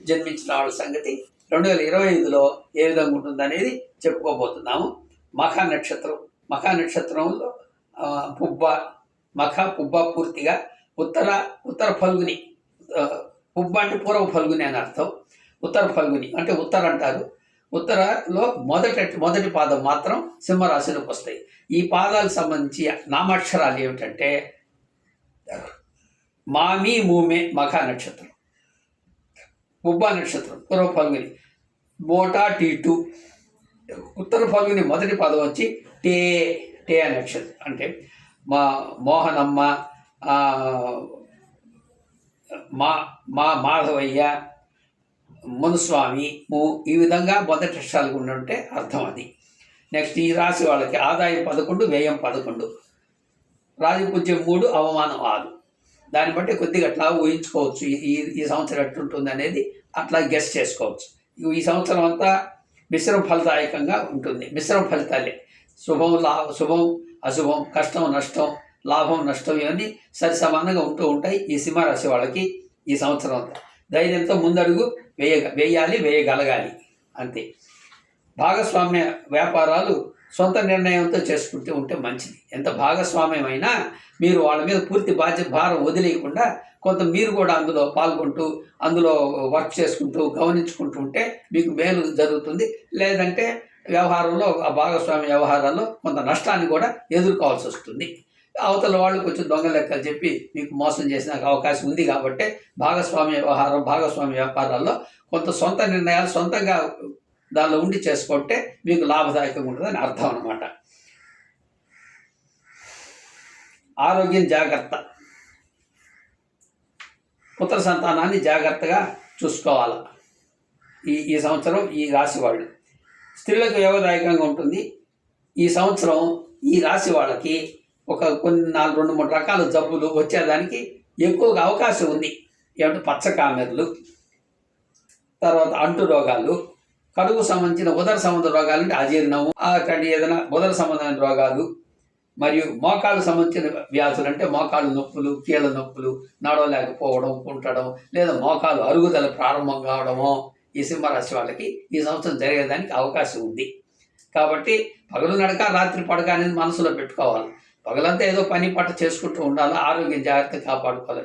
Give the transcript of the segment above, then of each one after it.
జన్మించిన వాళ్ళ సంగతి 2025లో ఏ విధంగా ఉంటుందనేది చెప్పుకోబోతున్నాము. మఖా నక్షత్రంలో పుబ్బ, పుబ్బ పూర్తిగా ఉత్తర ఫల్గుని. పుబ్బ అంటే పూర్వ ఫల్గుని అని అర్థం. ఉత్తర ఫల్గుని అంటే ఉత్తర అంటారు. ఉత్తరలో మొదటి పాదం మాత్రం సింహరాశిలోకి వస్తాయి. ఈ పాదాలకు సంబంధించి నామాక్షరాలు ఏమిటంటే మామి, మూమే మఖా నక్షత్రం, పుబ్బ నక్షత్రం పూర్వ ఫల్గుని, మోటా టీటు. ఉత్తర ఫల్గుని మొదటి పదం వచ్చి టే నక్షత్రం అంటే మోహనమ్మ, మాధవయ్య, మునుస్వామి, ఈ విధంగా మొదటి అక్షరాలు ఉంటే అర్థం అది. నెక్స్ట్ ఈ రాశి వాళ్ళకి ఆదాయం 11, వ్యయం 11, రాజపూజ్యం 3, అవమానం 6. దాన్ని బట్టి కొద్దిగా అట్లా ఊహించుకోవచ్చు ఈ సంవత్సరం ఎట్లుంటుంది అనేది అట్లా గెస్ చేసుకోవచ్చు. ఈ సంవత్సరం అంతా మిశ్రమ ఫలదాయకంగా ఉంటుంది. మిశ్రమ ఫలితాలే, శుభం అశుభం, కష్టం నష్టం, లాభం నష్టం, ఇవన్నీ సరి సమానంగా ఉంటూ ఉంటాయి ఈ సింహరాశి వాళ్ళకి ఈ సంవత్సరం అంతా. ధైర్యంతో ముందడుగు వేయగలగాలి అంతే. భాగస్వామ్య వ్యాపారాలు సొంత నిర్ణయంతో చేసుకుంటూ ఉంటే మంచిది. ఎంత భాగస్వామ్యమైనా మీరు వాళ్ళ మీద పూర్తి భారం వదిలేయకుండా కొంత మీరు కూడా అందులో పాల్గొంటూ అందులో వర్క్ చేసుకుంటూ గమనించుకుంటూ ఉంటే మీకు మేలు జరుగుతుంది. లేదంటే ఆ భాగస్వామ్య వ్యవహారాల్లో కొంత నష్టాన్ని కూడా ఎదుర్కోవాల్సి వస్తుంది. అవతల వాళ్ళు కొంచెం దొంగ లెక్కలు చెప్పి మీకు మోసం చేసిన అవకాశం ఉంది. కాబట్టి భాగస్వామ్య వ్యాపారాల్లో కొంత సొంత నిర్ణయాలు సొంతంగా దానిలో ఉండి చేసుకుంటే మీకు లాభదాయకంగా ఉంటుందని అర్థం అన్నమాట. ఆరోగ్యం జాగ్రత్త. పుత్ర సంతానాన్ని జాగ్రత్తగా చూసుకోవాలి ఈ సంవత్సరం ఈ రాశి వాళ్ళు. స్త్రీలకు యోగదాయకంగా ఉంటుంది ఈ సంవత్సరం. ఈ రాశి వాళ్ళకి కొన్ని 2-3 రకాల జబ్బులు వచ్చేదానికి ఎక్కువగా అవకాశం ఉంది. ఏమంటే పచ్చకామెర్లు, తర్వాత అంటు రోగాలు, కడుపు సంబంధించిన ఉదర సంబంధ రోగాలు అంటే అజీర్ణము, అక్కడి ఏదైనా ఉదర సంబంధమైన రోగాలు, మరియు మోకాళ్ళకు సంబంధించిన వ్యాధులు అంటే మోకాళ్ళు నొప్పులు, కీళ్ళ నొప్పులు, నడవలేకపోవడం, కుంటడం, లేదా మోకాలు అరుగుదల ప్రారంభం కావడమో ఈ సింహరాశి వాళ్ళకి ఈ సంవత్సరం జరిగేదానికి అవకాశం ఉంది. కాబట్టి పగలు నడక రాత్రి పడక అనేది మనసులో పెట్టుకోవాలి. పగలంతా ఏదో పని పట్ట చేసుకుంటూ ఉండాలి. ఆరోగ్యం జాగ్రత్తగా కాపాడుకోవాలి.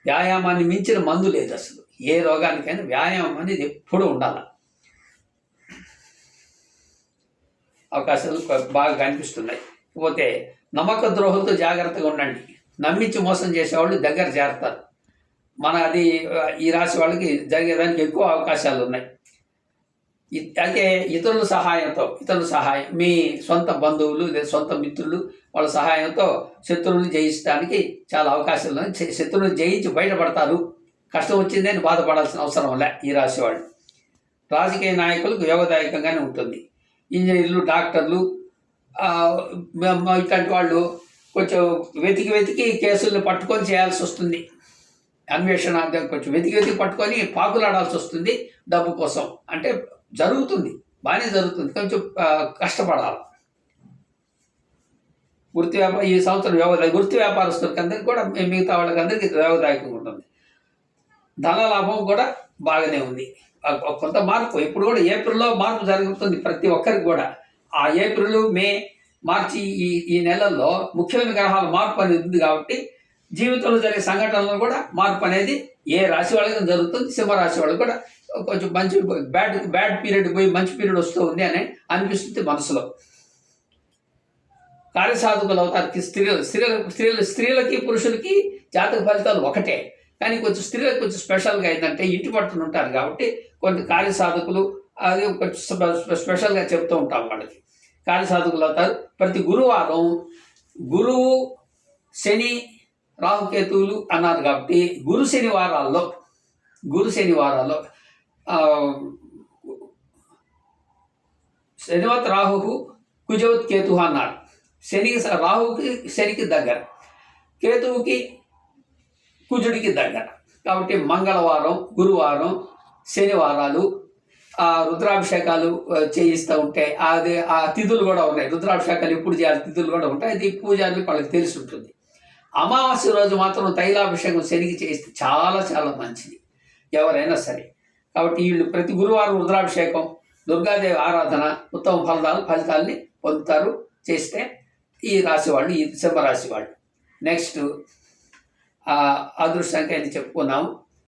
వ్యాయామాన్ని మించిన మందు లేదు అసలు. ఏ రోగానికైనా వ్యాయామం అనేది ఎప్పుడూ ఉండాలి. అవకాశాలు బాగా కనిపిస్తున్నాయి. పోతే నమ్మక ద్రోహులతో జాగ్రత్తగా ఉండండి. నమ్మించి మోసం చేసేవాళ్ళు దగ్గర చేరతారు. అది ఈ రాశి వాళ్ళకి జరిగేదానికి ఎక్కువ అవకాశాలు ఉన్నాయి. అయితే ఇతరుల సహాయం, మీ సొంత బంధువులు లేదా సొంత మిత్రులు వాళ్ళ సహాయంతో శత్రువుని జయించడానికి చాలా అవకాశాలు ఉన్నాయి. శత్రువుని జయించి బయటపడతారు. కష్టం వచ్చిందని బాధపడాల్సిన అవసరం లే ఈ రాశి వాళ్ళు. రాజకీయ నాయకులకు యోగదాయకంగానే ఉంటుంది. ఇంజనీర్లు, డాక్టర్లు ఇట్లాంటి వాళ్ళు కొంచెం వెతికి కేసులను పట్టుకొని చేయాల్సి వస్తుంది. అన్వేషణ కొంచెం వెతికి పట్టుకొని పాకులాడాల్సి వస్తుంది డబ్బు కోసం. అంటే జరుగుతుంది, బాగానే జరుగుతుంది, కొంచెం కష్టపడాలి. ఈ సంవత్సరం వృత్తి వ్యాపారస్తులకి అందరికీ కూడా మిగతా వాళ్ళకి అందరికీ యోగదాయకంగా ఉంటుంది. ధన లాభం కూడా బాగానే ఉంది. కొంత మార్పు ఇప్పుడు కూడా ఏప్రిల్లో మార్పు జరుగుతుంది ప్రతి ఒక్కరికి కూడా. ఆ ఏప్రిల్, మే, మార్చి ఈ నెలల్లో ముఖ్యమైన గ్రహాల మార్పు అనేది ఉంది. కాబట్టి జీవితంలో జరిగే సంఘటనలు కూడా మార్పు అనేది ఏ రాశి వాళ్ళకి జరుగుతుంది. సింహరాశి వాళ్ళకి కూడా కొంచెం మంచి బ్యాడ్ పీరియడ్ పోయి మంచి పీరియడ్ వస్తూ ఉంది అని అనిపిస్తుంది మనసులో. కార్యసాధకులు అవుతారు స్త్రీలకి పురుషులకి జాతక ఫలితాలు ఒకటే. కానీ కొంచెం స్త్రీలకు కొంచెం స్పెషల్గా ఏంటంటే ఇంటి పట్టున ఉంటారు కాబట్టి కొన్ని కార్యసాధకులు అది కొంచెం స్పెషల్గా చెప్తూ ఉంటాం వాళ్ళకి. కార్యసాధకులు అవుతారు. ప్రతి గురువారం గురువు, శని, రాహుకేతువులు అన్నారు కాబట్టి గురు శనివారాల్లో శనివత్ రాహు కుజవత్ కేతు అన్నారు. రాహుకి శనికి దగ్గర, కేతువుకి కుజుడికి దగ్గర. కాబట్టి మంగళవారం, గురువారం, శనివారాలు రుద్రాభిషేకాలు చేయిస్తూ ఉంటాయి. ఆ తిథులు కూడా ఉన్నాయి. రుద్రాభిషేకాలు ఎప్పుడు చేయాలి తిథులు కూడా ఉంటాయి. అది పూజారులకు వాళ్ళకి తెలిసి ఉంటుంది. అమావాస్య రోజు మాత్రం తైలాభిషేకం శనికి చేయిస్తే చాలా చాలా మంచిది ఎవరైనా సరే. కాబట్టి వీళ్ళు ప్రతి గురువారం రుద్రాభిషేకం, దుర్గాదేవి ఆరాధన ఉత్తమ ఫలితాలని పొందుతారు చేస్తే ఈ రాశి వాళ్ళు, ఈ సింహరాశి వాళ్ళు. నెక్స్ట్ అదృష్ట సంఖ్య అని చెప్పుకున్నాము.